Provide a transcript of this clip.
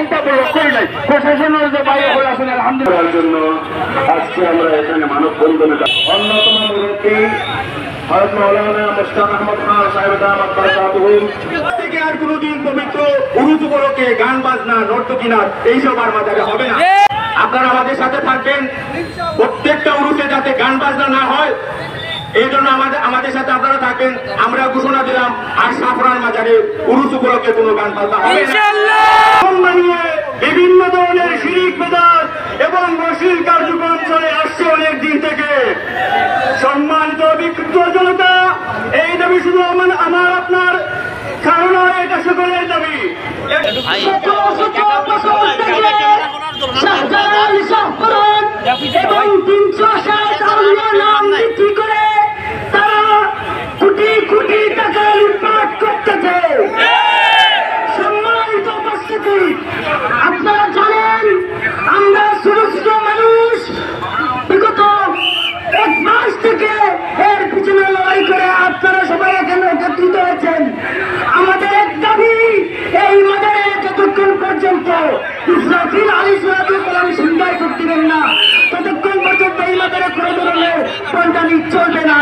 মন্তব্য লক্ষ্যই নাই। প্রশাসনের যে বাইরে হয়ে আসেন আলহামদুলিল্লাহ জন্য আজকে আমরা এখানে মানববন্ধনে অন্যতম মুরব্বী হযরত মাওলানা মুশতাক আহমদ খান সাহেব দামাত বারাকাতুহুম থেকে আর কোনোদিন পবিত্র উরুজ উপলক্ষে গান বাজনা নর্তকী নাচ এইসব আর মাজারে হবে না। আপনারা আমাদের সাথে থাকবেন, প্রত্যেকটা উরুজে যাতে গান বাজনা না হয় এই জন্য আমাদের সাথে আপনারা থাকবেন। আমরা ঘোষণা দিলাম আর সাফরান মাজারে উরুজ উপলক্ষে কোনো গান বাজনা হবে না। বিভিন্ন ধরনের শিরিক বিদআত এবং অশ্লীল কার্যক্রম চলে আসছে অনেক দিন থেকে। সম্মানিত বিক্ষুব্ধ জনতা, এই দাবি শুধু আমার আপনার কারণ এটা সকলের দাবি। আপনারা জানেন আমরা ছোট ছোট মানুষ বিগত 1 মাস থেকে এর পিছনে লড়াই করে আপনারা সবাই এখানে একত্রিত হয়েছেন। আমাদের এক দাবি, এই মাজারে যতক্ষণ পর্যন্ত ইসরাফিল আলাইহিস সালাম সিংহায় করতে দেন না ততক্ষণ পর্যন্ত এই মাজারে কোনো ধরনের পঞ্চানি চলবে না।